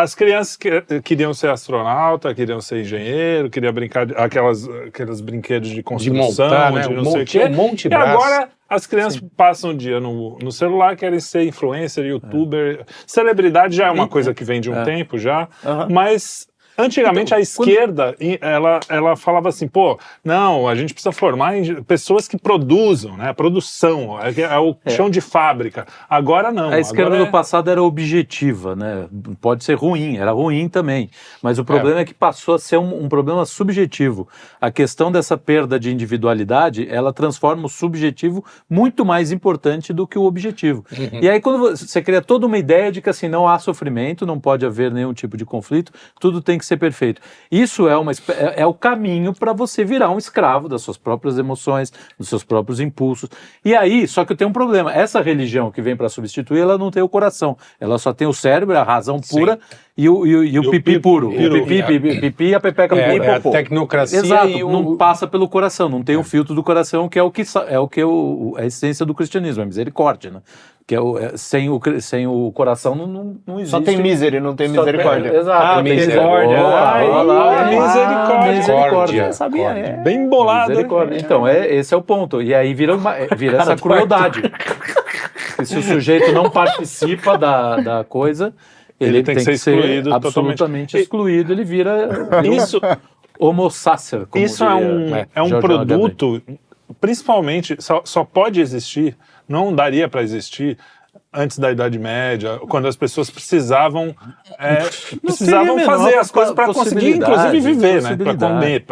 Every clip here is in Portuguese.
as crianças queriam ser astronauta, queriam ser engenheiro, queriam brincar aqueles brinquedos de construção, de montar, né? de não sei o quê. Um monte de E braço. agora as crianças passam o dia no celular, querem ser influencer, youtuber. Celebridade já é uma coisa que vem de um tempo já, mas... Antigamente, a esquerda, ela falava assim, pô, não, a gente precisa formar pessoas que produzam, né? A produção, é o chão de fábrica. Agora não. A esquerda do passado era objetiva, né? Pode ser ruim, era ruim também. Mas o problema é que passou a ser um problema subjetivo. A questão dessa perda de individualidade, ela transforma o subjetivo muito mais importante do que o objetivo. E aí, quando você cria toda uma ideia de que assim, não há sofrimento, não pode haver nenhum tipo de conflito, tudo tem que ser perfeito. Isso é o caminho para você virar um escravo das suas próprias emoções, dos seus próprios impulsos. E aí, só que tem um problema. Essa religião que vem para substituir, ela não tem o coração. Ela só tem o cérebro, a razão pura e o pipi puro. O pipi e a pepeca pura. A tecnocracia. Exato, não passa pelo coração, não tem o filtro do coração, que é a essência do cristianismo, a misericórdia, né? Que sem o coração não existe. Só tem não tem misericórdia. Exato. Misericórdia. Misericórdia. Eu sabia, Bem bolado. Então, esse é o ponto. E aí vira essa crueldade. E se o sujeito não participa da coisa, ele tem que ser excluído, absolutamente excluído. Ele vira homo sacer. Isso é um produto, principalmente, só pode existir, não daria para existir antes da Idade Média, quando as pessoas precisavam fazer as coisas para conseguir, inclusive, viver, né? Para comer,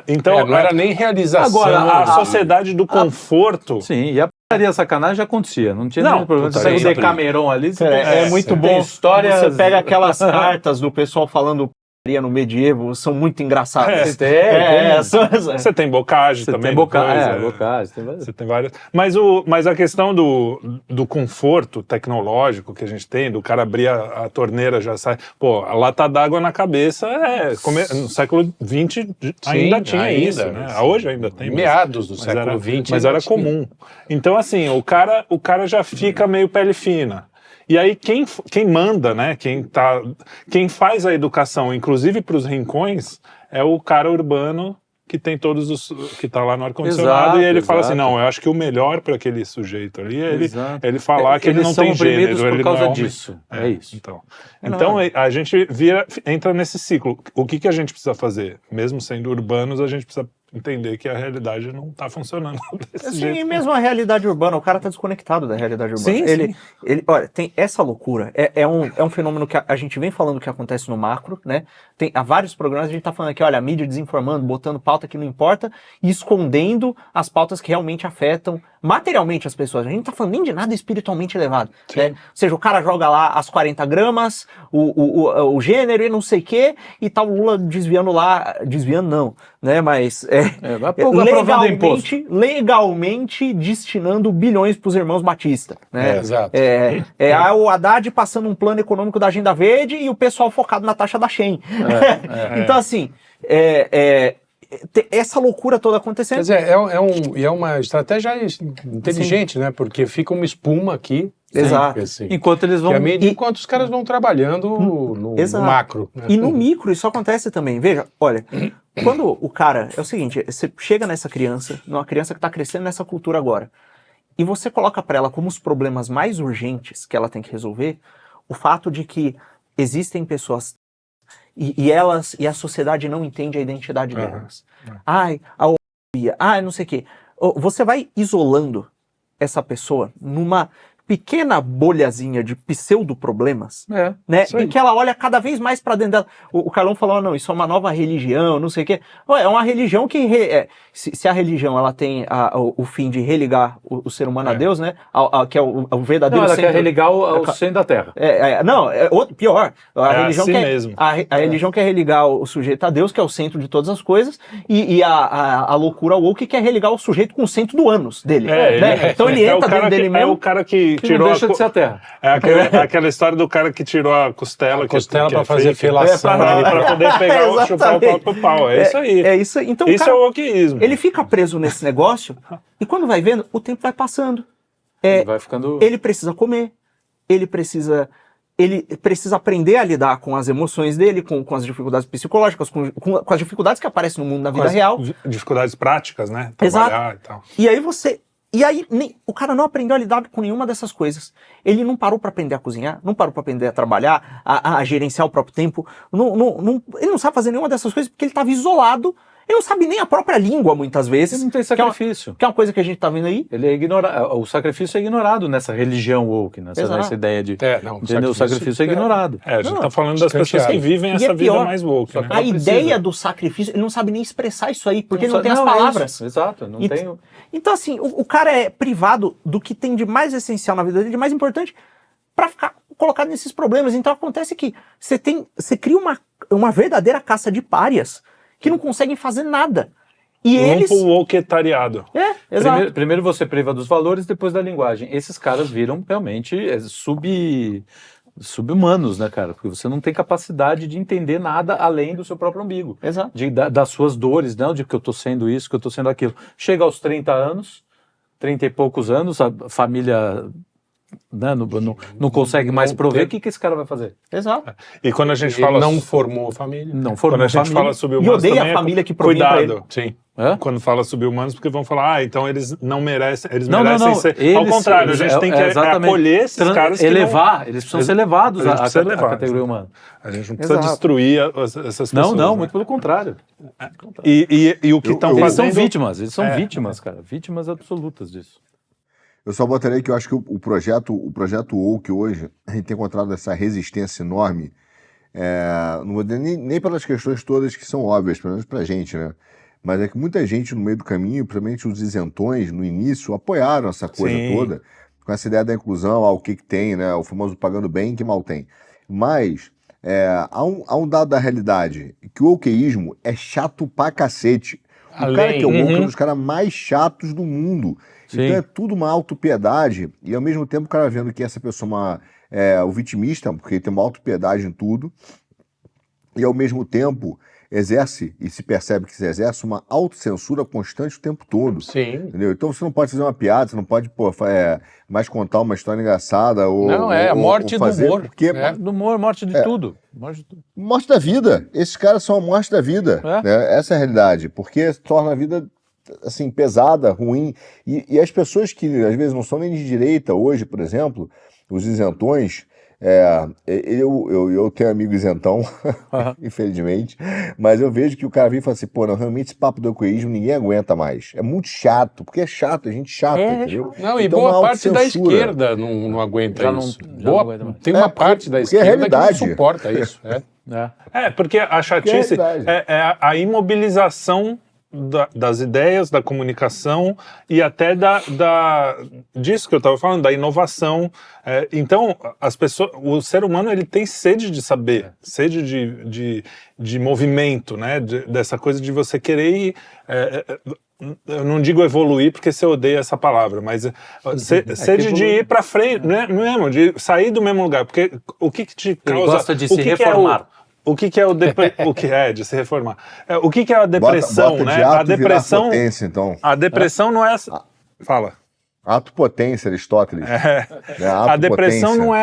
então não era nem realização. Agora, a sociedade do conforto... Sim, e a putaria sacanagem já acontecia, não tinha nenhum problema. Você pega o Decameron ali... É muito bom. Você pega aquelas cartas do pessoal falando no medievo, são muito engraçadas. Você tem Bocage também. Você tem várias. Mas a questão do conforto tecnológico que a gente tem, do cara abrir a torneira já sai. Pô, a lata d'água na cabeça no século XX ainda tinha isso, né? Hoje ainda tem. Meados do século XX. Mas era comum. Então, assim, o cara já fica meio pele fina. E aí quem manda, né, quem faz a educação, inclusive para os rincões, é o cara urbano que tem que tá lá no ar-condicionado, e ele fala assim, não, eu acho que o melhor para aquele sujeito ali é ele falar que ele não tem gênero. Por causa disso. É isso. Então a gente entra nesse ciclo. O que a gente precisa fazer? Mesmo sendo urbanos, a gente precisa entender que a realidade não está funcionando desse jeito. E mesmo a realidade urbana, o cara está desconectado da realidade urbana. Sim. Olha, tem essa loucura, é um fenômeno que a gente vem falando que acontece no macro, né? Há vários programas a gente está falando aqui, olha, a mídia desinformando, botando pauta que não importa e escondendo as pautas que realmente afetam materialmente as pessoas. A gente não tá falando nem de nada espiritualmente elevado, né? Ou seja, o cara joga lá as 40 gramas, o gênero e não sei o quê, e tá o Lula desviando não, né? Mas legalmente destinando bilhões pros irmãos Batista, né? Exato. O Haddad passando um plano econômico da Agenda Verde e o pessoal focado na taxa da Shen. Então, assim, essa loucura toda acontecendo. Quer dizer, é uma estratégia inteligente, né? Porque fica uma espuma aqui. Exato. Assim, enquanto eles vão... enquanto os caras vão trabalhando no macro. Né? E no micro isso acontece também. Veja, olha, quando o cara... É o seguinte, você chega nessa criança, numa criança que está crescendo nessa cultura agora, e você coloca para ela como os problemas mais urgentes que ela tem que resolver, o fato de que existem pessoas e a sociedade não entende a identidade delas. Não sei o quê. Você vai isolando essa pessoa numa pequena bolhazinha de pseudo-problemas, né? Em que ela olha cada vez mais para dentro dela. O Carlão falou, não, isso é uma nova religião, não sei o quê. É uma religião que... Se a religião ela tem o fim de religar o ser humano a Deus, né? Que é o verdadeiro centro... Ela quer religar ao centro da Terra. Pior. A religião assim quer, mesmo. A religião quer religar o sujeito a Deus, que é o centro de todas as coisas, e a loucura woke quer religar o sujeito com o centro do ânus dele. Então ele entra dentro dele mesmo. É o cara que tirou não deixa de ser a Terra. Aquela história do cara que tirou a costela. Para fazer felação. Para poder pegar chupar o próprio pau. É isso aí. É isso aí. Então, isso é o wokeísmo. Ele fica preso nesse negócio e quando vai vendo, o tempo vai passando. Ele vai ficando... Ele precisa comer, ele precisa ele precisa aprender a lidar com as emoções dele, com as dificuldades psicológicas, com as dificuldades que aparecem no mundo da vida real. Dificuldades práticas, né? Exato. Trabalhar e tal. E aí o cara não aprendeu a lidar com nenhuma dessas coisas. Ele não parou para aprender a cozinhar, não parou para aprender a trabalhar, a gerenciar o próprio tempo. Ele não sabe fazer nenhuma dessas coisas porque ele estava isolado. Ele não sabe nem a própria língua, muitas vezes. Ele não tem sacrifício. Que é uma coisa que a gente tá vendo aí. Ele é ignorado. O sacrifício é ignorado nessa religião woke, nessa ideia de... entendeu? O sacrifício é ignorado. A gente tá falando das pessoas que vivem essa vida mais woke, né? A ideia do sacrifício, ele não sabe nem expressar isso aí, porque ele não tem as palavras. Exato, não tem... Então, assim, o cara é privado do que tem de mais essencial na vida dele, de mais importante, pra ficar colocado nesses problemas. Então acontece que você cria uma verdadeira caça de párias que não conseguem fazer nada. E eles... o wokeetariado. Exato. Primeiro você priva dos valores, depois da linguagem. Esses caras viram realmente subhumanos, né, cara? Porque você não tem capacidade de entender nada além do seu próprio umbigo. Exato. Das suas dores, não de que eu tô sendo isso, que eu tô sendo aquilo. Chega aos 30 anos, 30 e poucos anos, a família... Né, não consegue mais prover, o que esse cara vai fazer? Exato. E quando a gente Ele fala... não formou família. Não formou quando a gente família. fala subhumanos E odeia também a família que provém pra cuidado. Sim. Quando fala subhumanos, porque vão falar, então eles não merecem, eles Não. merecem ser... Ao contrário, a gente tem que acolher esses caras que elevar, eles precisam ser elevados à categoria humana. A gente não precisa destruir essas pessoas. Não, né? muito pelo contrário. E o que estão fazendo... Eles são vítimas, cara. Vítimas absolutas disso. Eu só botaria que eu acho que o projeto Woke hoje, a gente tem encontrado essa resistência enorme, não vou dizer nem pelas questões todas que são óbvias, pelo menos pra gente, né? Mas é que muita gente no meio do caminho, principalmente os isentões, no início, apoiaram essa coisa toda, com essa ideia da inclusão, o que tem, né? O famoso pagando bem, que mal tem. Mas há um dado da realidade, que o wokeísmo é chato pra cacete. O cara que é o woke é um dos caras mais chatos do mundo. Sim. Então é tudo uma autopiedade, e ao mesmo tempo o cara vendo que essa pessoa é o vitimista, porque tem uma autopiedade em tudo, e ao mesmo tempo exerce, e se percebe que se exerce, uma autocensura constante o tempo todo. Sim. Entendeu? Então você não pode fazer uma piada, você não pode mais contar uma história engraçada. A morte do humor. Porque Do humor, morte de tudo. morte da vida. Esses caras são a morte da vida. Né? Essa é a realidade. Porque torna a vida assim, pesada, ruim. E as pessoas que às vezes não são nem de direita hoje, por exemplo, os isentões, eu tenho amigo isentão, infelizmente, mas eu vejo que o cara vem e fala assim, pô, não, realmente esse papo do ecoísmo ninguém aguenta mais. É muito chato, porque é chato, é gente chata, entendeu? Não, e então, boa parte da esquerda não aguenta isso. Não aguenta mais. Tem uma parte da esquerda que não suporta isso. Porque a chatice é a imobilização das ideias, da comunicação e até disso que eu estava falando, da inovação. Então, o ser humano ele tem sede de saber, sede de movimento, né? Dessa coisa de você querer ir, eu não digo evoluir porque você odeia essa palavra, mas sede de ir para frente, né? Mesmo, de sair do mesmo lugar, porque o que te causa... Ele gosta de se reformar. O que é o que é de se reformar? O que é a depressão, bota né? de ato A depressão, potência, então. A depressão não é fala. Ato potência, Aristóteles. A depressão não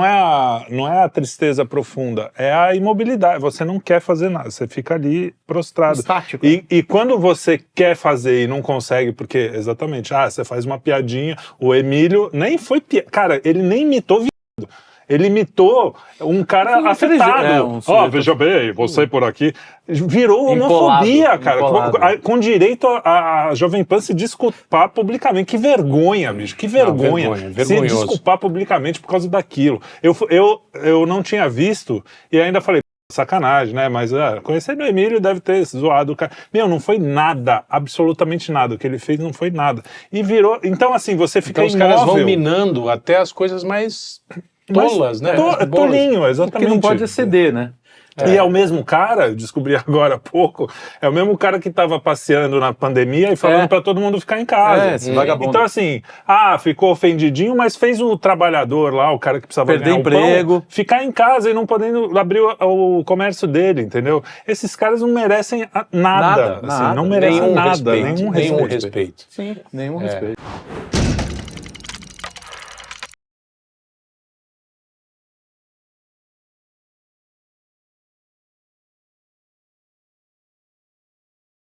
é a tristeza profunda, é a imobilidade. Você não quer fazer nada, você fica ali prostrado. Estático. E quando você quer fazer e não consegue, porque exatamente, você faz uma piadinha, o Emílio nem foi cara, ele nem imitou viado. Ele imitou um cara afetado. Veja bem, você por aqui. Virou homofobia, cara. Com direito a Jovem Pan se desculpar publicamente. Que vergonha, bicho. Que vergonha. Se desculpar publicamente por causa daquilo. Eu não tinha visto e ainda falei, sacanagem, né? Mas conhecendo o Emílio deve ter zoado o cara. Não foi nada, absolutamente nada. O que ele fez não foi nada. E virou... Então, assim, você fica imóvel. Os caras vão minando até as coisas mais... tolas, né? Tolinho, exatamente. Porque não pode exceder, né? E é o mesmo cara, eu descobri agora há pouco, é o mesmo cara que estava passeando na pandemia e falando para todo mundo ficar em casa. Esse vagabundo. Então assim, ficou ofendidinho, mas fez o trabalhar lá, o cara que precisava perder ganhar emprego, ficar em casa e não podendo abrir o comércio dele, entendeu? Esses caras não merecem nada. Não merecem nenhum respeito. Nenhum respeito. Sim, nenhum respeito.